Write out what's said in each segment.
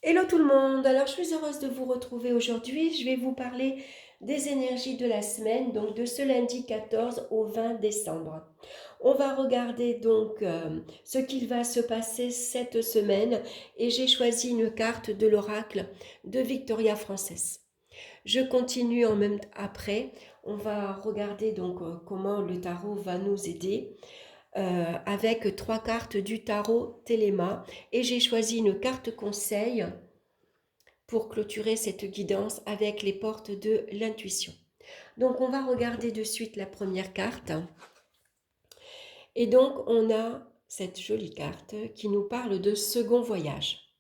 Hello tout le monde, alors je suis heureuse de vous retrouver aujourd'hui. Je vais vous parler des énergies de la semaine, donc de ce lundi 14 au 20 décembre. On va regarder donc ce qu'il va se passer cette semaine et j'ai choisi une carte de l'oracle de Victoria Frances. Je continue en même après, on va regarder donc comment le tarot va nous aider avec trois cartes du tarot Téléma et j'ai choisi une carte conseil pour clôturer cette guidance avec les portes de l'intuition. Donc on va regarder de suite la première carte. Et donc on a cette jolie carte qui nous parle de second voyage.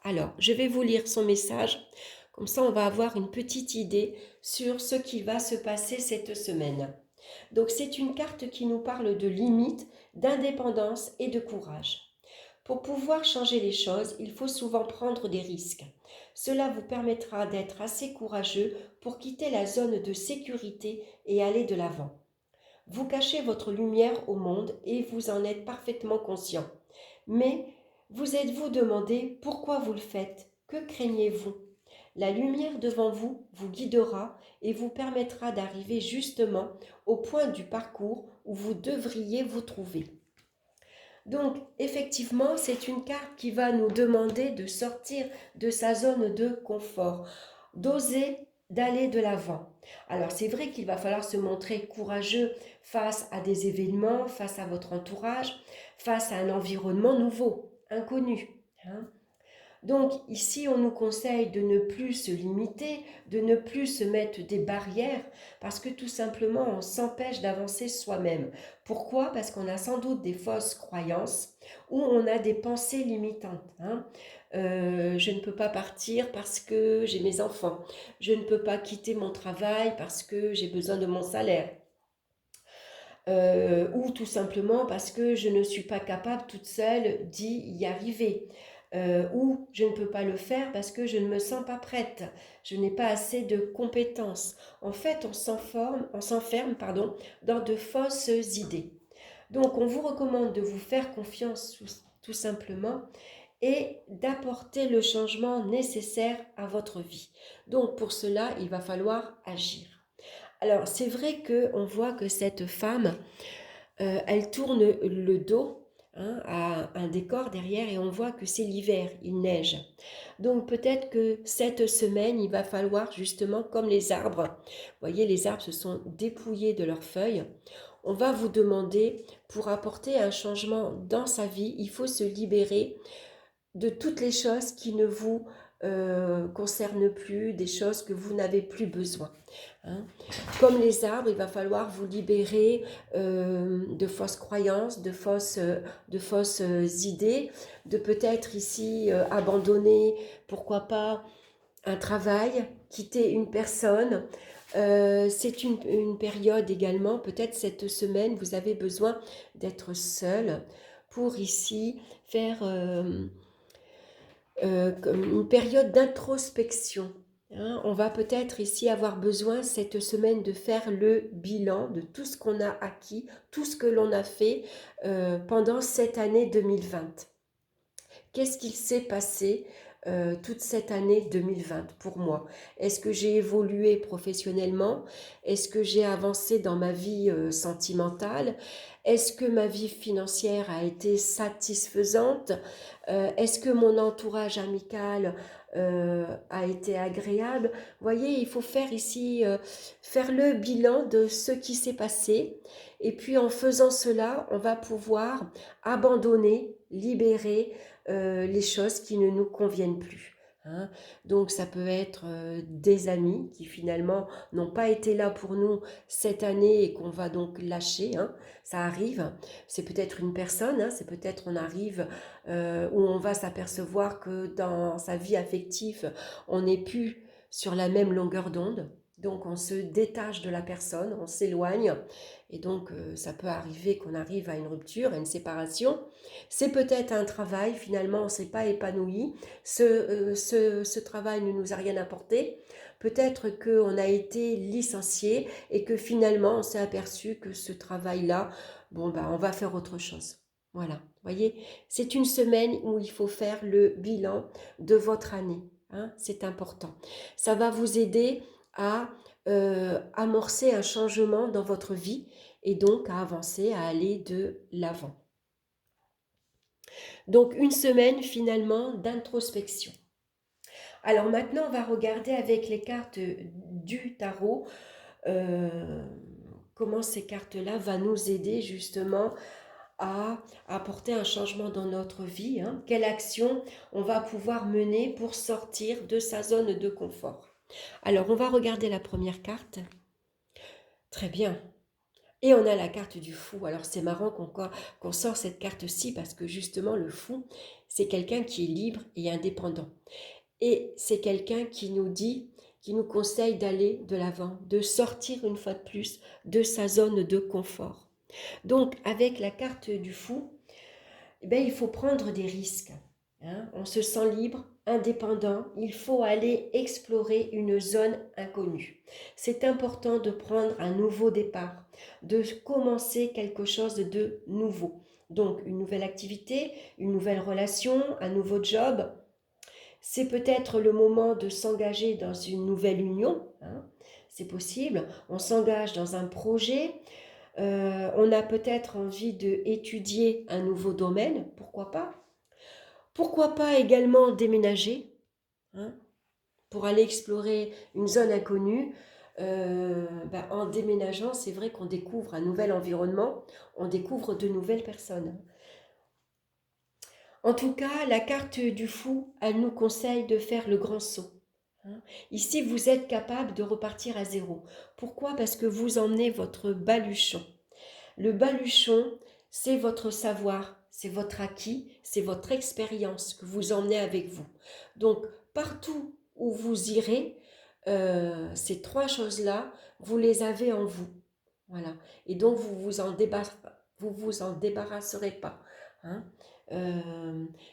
Alors, je vais vous lire son message. Comme ça, on va avoir une petite idée sur ce qui va se passer cette semaine. Donc c'est une carte qui nous parle de limites, d'indépendance et de courage. Pour pouvoir changer les choses, il faut souvent prendre des risques. Cela vous permettra d'être assez courageux pour quitter la zone de sécurité et aller de l'avant. Vous cachez votre lumière au monde et vous en êtes parfaitement conscient. Mais vous êtes-vous demandé pourquoi vous le faites? Que craignez-vous? La lumière devant vous vous guidera et vous permettra d'arriver justement au point du parcours où vous devriez vous trouver. Donc, effectivement, c'est une carte qui va nous demander de sortir de sa zone de confort, d'oser, d'aller de l'avant. Alors, c'est vrai qu'il va falloir se montrer courageux face à des événements, face à votre entourage, face à un environnement nouveau, inconnu, hein. Donc ici, on nous conseille de ne plus se limiter, de ne plus se mettre des barrières, parce que tout simplement, on s'empêche d'avancer soi-même. Pourquoi? Parce qu'on a sans doute des fausses croyances ou on a des pensées limitantes, hein. Je ne peux pas partir parce que j'ai mes enfants. Je ne peux pas quitter mon travail parce que j'ai besoin de mon salaire. Ou tout simplement parce que je ne suis pas capable toute seule d'y y arriver. Ou je ne peux pas le faire parce que je ne me sens pas prête, je n'ai pas assez de compétences. En fait, on s'enferme dans de fausses idées. Donc, on vous recommande de vous faire confiance tout simplement et d'apporter le changement nécessaire à votre vie. Donc, pour cela, il va falloir agir. Alors, c'est vrai qu'on voit que cette femme, elle tourne le dos, hein, à un décor derrière et on voit que c'est l'hiver, il neige. Donc peut-être que cette semaine, il va falloir justement, comme les arbres, vous voyez, les arbres se sont dépouillés de leurs feuilles. On va vous demander, pour apporter un changement dans sa vie, il faut se libérer de toutes les choses qui ne vous concernent plus, des choses que vous n'avez plus besoin, hein. Comme les arbres, il va falloir vous libérer de fausses croyances, de fausses idées, de peut-être ici abandonner, pourquoi pas, un travail, quitter une personne. C'est une période également, peut-être cette semaine, vous avez besoin d'être seul pour ici faire comme une période d'introspection, hein. On va peut-être ici avoir besoin cette semaine de faire le bilan de tout ce qu'on a acquis, tout ce que l'on a fait pendant cette année 2020. Qu'est-ce qu'il s'est passé toute cette année 2020 pour moi? Est-ce que j'ai évolué professionnellement? Est-ce que j'ai avancé dans ma vie sentimentale? Est-ce que ma vie financière a été satisfaisante? Est-ce que mon entourage amical a été agréable? Vous voyez, il faut faire ici, faire le bilan de ce qui s'est passé. Et puis en faisant cela, on va pouvoir abandonner, libérer les choses qui ne nous conviennent plus, hein. Donc ça peut être des amis qui finalement n'ont pas été là pour nous cette année et qu'on va donc lâcher, hein. Ça arrive. C'est peut-être une personne, hein, c'est peut-être on arrive où on va s'apercevoir que dans sa vie affective, on n'est plus sur la même longueur d'onde. Donc on se détache de la personne, on s'éloigne et donc ça peut arriver qu'on arrive à une rupture, à une séparation. C'est peut-être un travail, finalement on ne s'est pas épanoui, ce travail ne nous a rien apporté. Peut-être qu'on a été licencié et que finalement on s'est aperçu que ce travail-là, bon ben on va faire autre chose. Voilà. Voyez, c'est une semaine où il faut faire le bilan de votre année. Hein, c'est important. Ça va vous aider à amorcer un changement dans votre vie et donc à avancer, à aller de l'avant. Donc une semaine finalement d'introspection. Alors maintenant, on va regarder avec les cartes du tarot euh, comment ces cartes-là vont nous aider justement à apporter un changement dans notre vie. Hein. Quelle action on va pouvoir mener pour sortir de sa zone de confort. Alors, on va regarder la première carte. Très bien. Et on a la carte du fou. Alors, c'est marrant qu'on sort cette carte-ci parce que justement, le fou, c'est quelqu'un qui est libre et indépendant. Et c'est quelqu'un qui nous dit, qui nous conseille d'aller de l'avant, de sortir une fois de plus de sa zone de confort. Donc, avec la carte du fou, eh bien, il faut prendre des risques. Hein. On se sent libre, indépendant. Il faut aller explorer une zone inconnue. C'est important de prendre un nouveau départ, de commencer quelque chose de nouveau. Donc, une nouvelle activité, une nouvelle relation, un nouveau job. C'est peut-être le moment de s'engager dans une nouvelle union. Hein. C'est possible. On s'engage dans un projet. On a peut-être envie d'étudier un nouveau domaine, pourquoi pas. Pourquoi pas également déménager, hein, pour aller explorer une zone inconnue. En déménageant, c'est vrai qu'on découvre un nouvel environnement, on découvre de nouvelles personnes. En tout cas, la carte du fou, elle nous conseille de faire le grand saut. Hein. Ici, vous êtes capable de repartir à zéro. Pourquoi? Parce que vous emmenez votre baluchon. Le baluchon, c'est votre savoir, c'est votre acquis, c'est votre expérience que vous emmenez avec vous. Donc, partout où vous irez, ces trois choses-là, vous les avez en vous. Voilà. Et donc, vous vous en débarrasserez pas. Hein.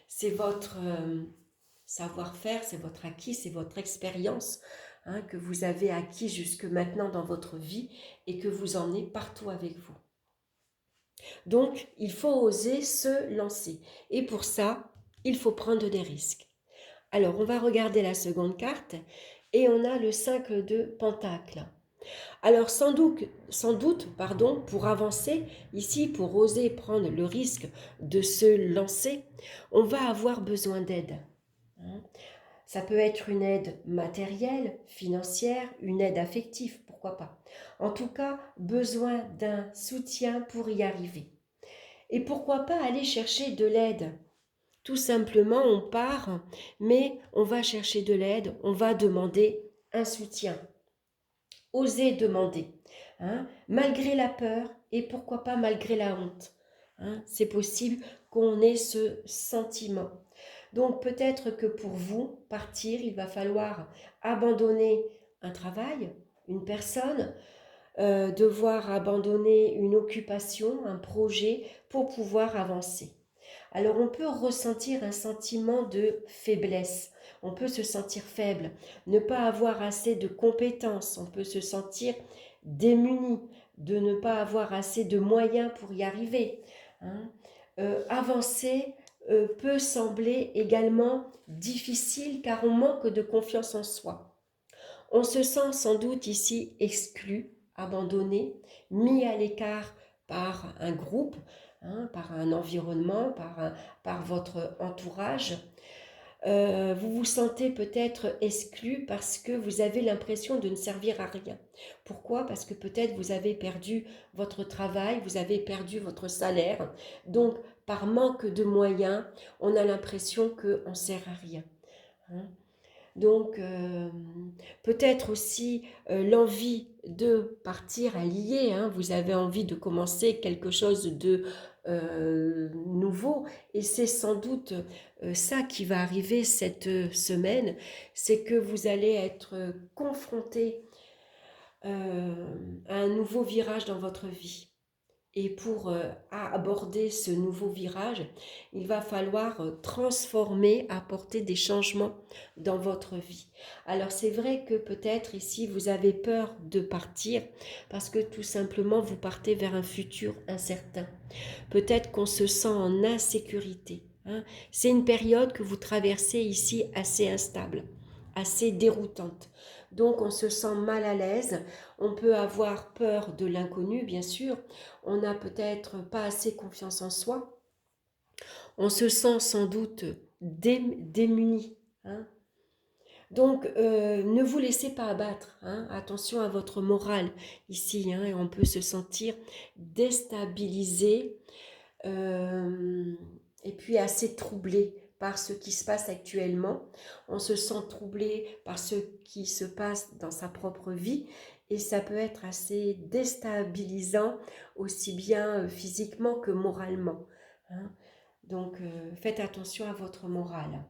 C'est votre savoir-faire, c'est votre acquis, c'est votre expérience, hein, que vous avez acquis jusque maintenant dans votre vie et que vous emmenez partout avec vous. Donc, il faut oser se lancer. Et pour ça, il faut prendre des risques. Alors, on va regarder la seconde carte et on a le 5 de Pentacle. Alors, sans doute, pour avancer, ici, pour oser prendre le risque de se lancer, on va avoir besoin d'aide. Hein. Ça peut être une aide matérielle, financière, une aide affective, pourquoi pas. En tout cas, besoin d'un soutien pour y arriver. Et pourquoi pas aller chercher de l'aide? Tout simplement, on part, mais on va chercher de l'aide, on va demander un soutien. Oser demander, hein, malgré la peur et pourquoi pas malgré la honte. Hein, c'est possible qu'on ait ce sentiment. Donc peut-être que pour vous, partir, il va falloir abandonner un travail, une personne, devoir abandonner une occupation, un projet pour pouvoir avancer. Alors on peut ressentir un sentiment de faiblesse, on peut se sentir faible, ne pas avoir assez de compétences, on peut se sentir démuni, de ne pas avoir assez de moyens pour y arriver. Hein. Avancer peut sembler également difficile car on manque de confiance en soi. On se sent sans doute ici exclu, abandonné, mis à l'écart par un groupe, hein, par un environnement, par votre entourage. Vous vous sentez peut-être exclu parce que vous avez l'impression de ne servir à rien. Pourquoi? Parce que peut-être vous avez perdu votre travail, vous avez perdu votre salaire. Donc, par manque de moyens, on a l'impression qu'on ne sert à rien. Hein. Donc, peut-être aussi l'envie de partir à lier, hein, vous avez envie de commencer quelque chose de nouveau, et c'est sans doute ça qui va arriver cette semaine, c'est que vous allez être confronté à un nouveau virage dans votre vie. Et pour aborder ce nouveau virage, il va falloir transformer, apporter des changements dans votre vie. Alors c'est vrai que peut-être ici vous avez peur de partir parce que tout simplement vous partez vers un futur incertain. Peut-être qu'on se sent en insécurité, hein. C'est une période que vous traversez ici assez instable, assez déroutante. Donc on se sent mal à l'aise, on peut avoir peur de l'inconnu bien sûr, on n'a peut-être pas assez confiance en soi, on se sent sans doute démuni, hein. Donc ne vous laissez pas abattre, hein. Attention à votre morale ici, hein, et on peut se sentir déstabilisé et puis assez troublé par ce qui se passe actuellement. On se sent troublé par ce qui se passe dans sa propre vie et ça peut être assez déstabilisant aussi bien physiquement que moralement, hein. Donc faites attention à votre morale.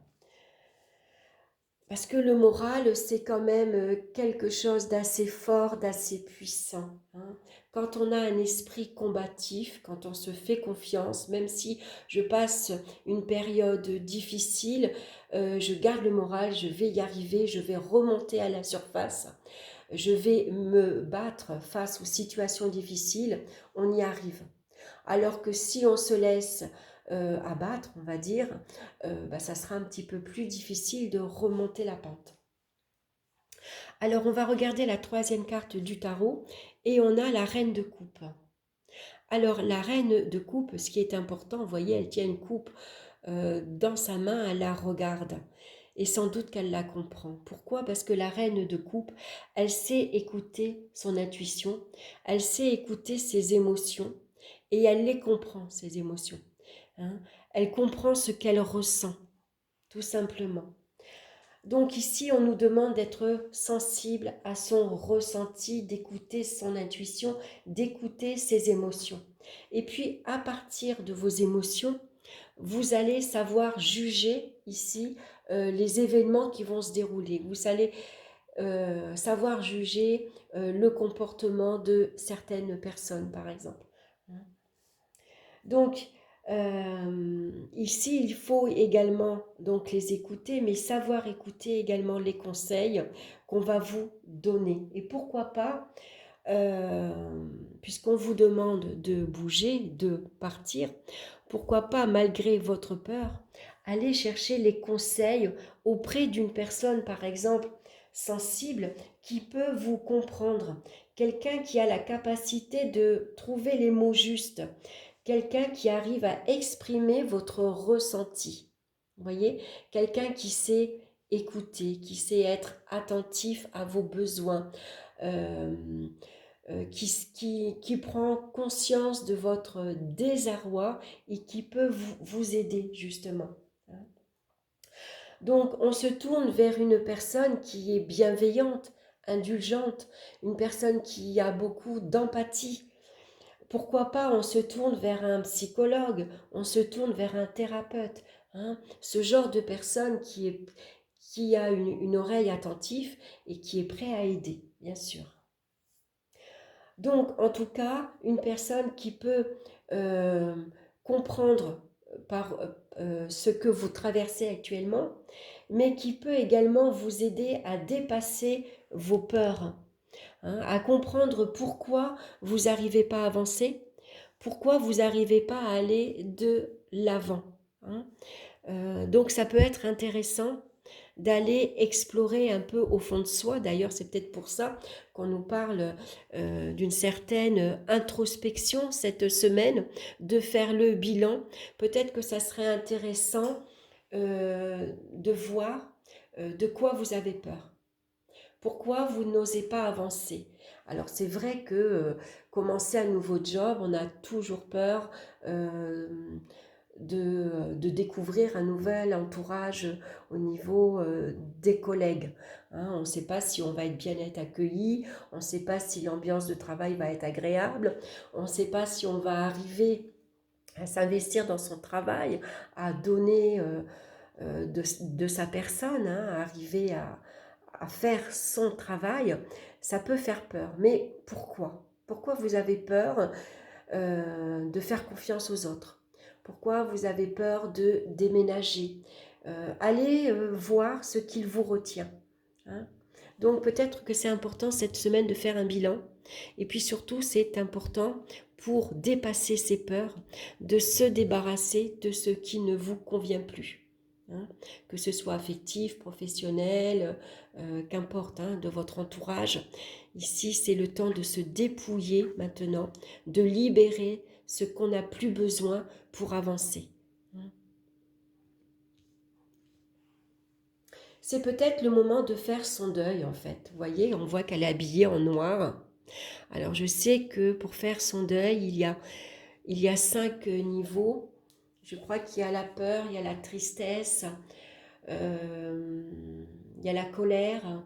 Parce que le moral, c'est quand même quelque chose d'assez fort, d'assez puissant, hein. Quand on a un esprit combatif, quand on se fait confiance, même si je passe une période difficile, je garde le moral, je vais y arriver, je vais remonter à la surface, je vais me battre face aux situations difficiles, on y arrive. Alors que si on se laisse abattre, on va dire, ça sera un petit peu plus difficile de remonter la pente. Alors on va regarder la troisième carte du tarot et on a la reine de coupe. Alors la reine de coupe, ce qui est important, vous voyez, elle tient une coupe dans sa main, elle la regarde. Et sans doute qu'elle la comprend. Pourquoi? Parce que la reine de coupe, elle sait écouter son intuition, elle sait écouter ses émotions et elle les comprend, ces émotions, hein. Elle comprend ce qu'elle ressent, tout simplement. Donc ici, on nous demande d'être sensible à son ressenti, d'écouter son intuition, d'écouter ses émotions. Et puis, à partir de vos émotions, vous allez savoir juger ici les événements qui vont se dérouler. Vous allez savoir juger le comportement de certaines personnes, par exemple. Donc, ici, il faut également donc les écouter, mais savoir écouter également les conseils qu'on va vous donner. Et pourquoi pas, puisqu'on vous demande de bouger, de partir, pourquoi pas, malgré votre peur, aller chercher les conseils auprès d'une personne, par exemple, sensible, qui peut vous comprendre, quelqu'un qui a la capacité de trouver les mots justes, quelqu'un qui arrive à exprimer votre ressenti. Vous voyez, quelqu'un qui sait écouter, qui sait être attentif à vos besoins, euh, qui prend conscience de votre désarroi et qui peut vous aider justement. Donc on se tourne vers une personne qui est bienveillante, indulgente, une personne qui a beaucoup d'empathie. Pourquoi pas on se tourne vers un psychologue, on se tourne vers un thérapeute, hein, ce genre de personne qui a une oreille attentive et qui est prêt à aider, bien sûr. Donc, en tout cas, une personne qui peut euh, comprendre par ce que vous traversez actuellement, mais qui peut également vous aider à dépasser vos peurs, hein, à comprendre pourquoi vous n'arrivez pas à avancer, pourquoi vous n'arrivez pas à aller de l'avant, hein. Donc ça peut être intéressant d'aller explorer un peu au fond de soi. D'ailleurs, c'est peut-être pour ça qu'on nous parle d'une certaine introspection cette semaine, de faire le bilan. Peut-être que ça serait intéressant de voir de quoi vous avez peur. Pourquoi vous n'osez pas avancer? Alors c'est vrai que commencer un nouveau job, on a toujours peur de découvrir un nouvel entourage au niveau des collègues, hein. On ne sait pas si on va être bien être accueilli, on ne sait pas si l'ambiance de travail va être agréable, on ne sait pas si on va arriver à s'investir dans son travail, à donner de sa personne, hein, à arriver à faire son travail. Ça peut faire peur. Mais pourquoi? Pourquoi vous avez peur? de faire confiance aux autres? Pourquoi vous avez peur de déménager? Allez voir ce qu'il vous retient. Hein. Donc peut-être que c'est important cette semaine de faire un bilan. Et puis surtout, c'est important pour dépasser ces peurs, de se débarrasser de ce qui ne vous convient plus. Hein, que ce soit affectif, professionnel, qu'importe, hein, de votre entourage. Ici, c'est le temps de se dépouiller maintenant, de libérer ce qu'on n'a plus besoin pour avancer. C'est peut-être le moment de faire son deuil en fait. Vous voyez, on voit qu'elle est habillée en noir. Alors je sais que pour faire son deuil, il y a 5 niveaux. Je crois qu'il y a la peur, il y a la tristesse, il y a la colère,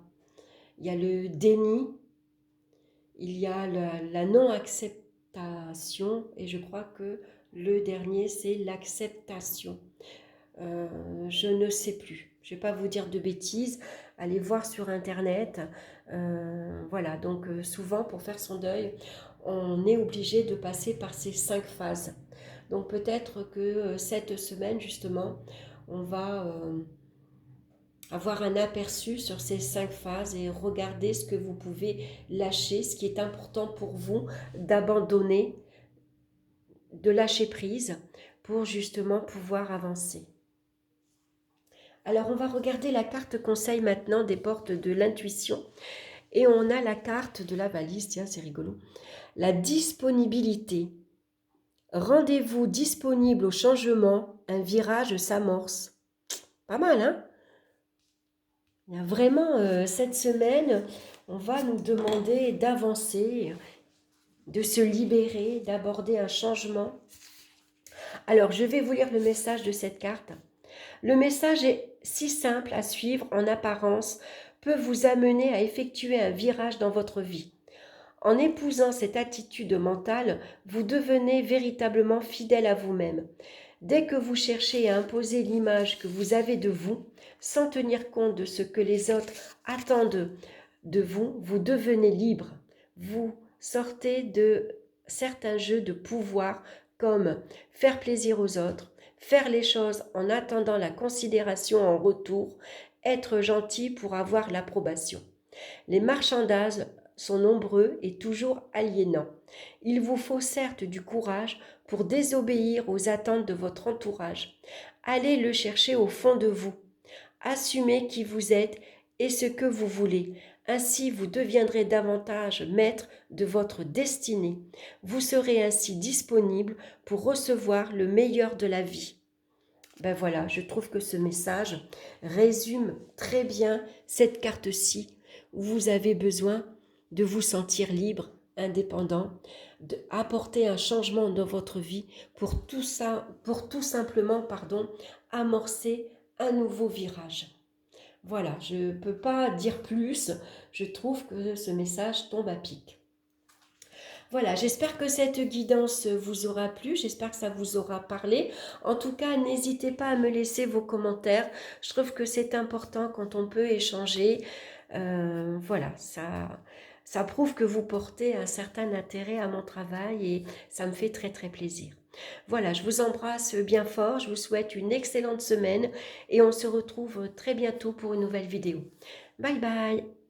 il y a le déni, il y a la non-acceptation et je crois que le dernier c'est l'acceptation. Je ne sais plus. Je ne vais pas vous dire de bêtises. Allez voir sur Internet. Voilà, donc souvent pour faire son deuil, on est obligé de passer par ces 5 phases. Donc peut-être que cette semaine, justement, on va avoir un aperçu sur ces 5 phases et regarder ce que vous pouvez lâcher, ce qui est important pour vous d'abandonner, de lâcher prise pour justement pouvoir avancer. Alors, on va regarder la carte conseil maintenant des portes de l'intuition. Et on a la carte de la valise, tiens, c'est rigolo. La disponibilité. Rendez-vous disponible au changement, un virage s'amorce. Pas mal, hein? Il y a vraiment, cette semaine, on va nous demander d'avancer, de se libérer, d'aborder un changement. Alors, je vais vous lire le message de cette carte. Le message est si simple à suivre en apparence, peut vous amener à effectuer un virage dans votre vie. En épousant cette attitude mentale, vous devenez véritablement fidèle à vous-même. Dès que vous cherchez à imposer l'image que vous avez de vous, sans tenir compte de ce que les autres attendent de vous, vous devenez libre. Vous sortez de certains jeux de pouvoir comme faire plaisir aux autres, faire les choses en attendant la considération en retour, être gentil pour avoir l'approbation. Les marchandages sont nombreux et toujours aliénants. Il vous faut certes du courage pour désobéir aux attentes de votre entourage. Allez le chercher au fond de vous. Assumez qui vous êtes et ce que vous voulez. Ainsi, vous deviendrez davantage maître de votre destinée. Vous serez ainsi disponible pour recevoir le meilleur de la vie. Ben voilà, je trouve que ce message résume très bien cette carte-ci où vous avez besoin de vous sentir libre, indépendant, d'apporter un changement dans votre vie pour tout simplement, amorcer un nouveau virage. Voilà, je ne peux pas dire plus, je trouve que ce message tombe à pic. Voilà, j'espère que cette guidance vous aura plu, j'espère que ça vous aura parlé. En tout cas, n'hésitez pas à me laisser vos commentaires. Je trouve que c'est important quand on peut échanger. Voilà, ça prouve que vous portez un certain intérêt à mon travail et ça me fait très très plaisir. Voilà, je vous embrasse bien fort, je vous souhaite une excellente semaine et on se retrouve très bientôt pour une nouvelle vidéo. Bye bye!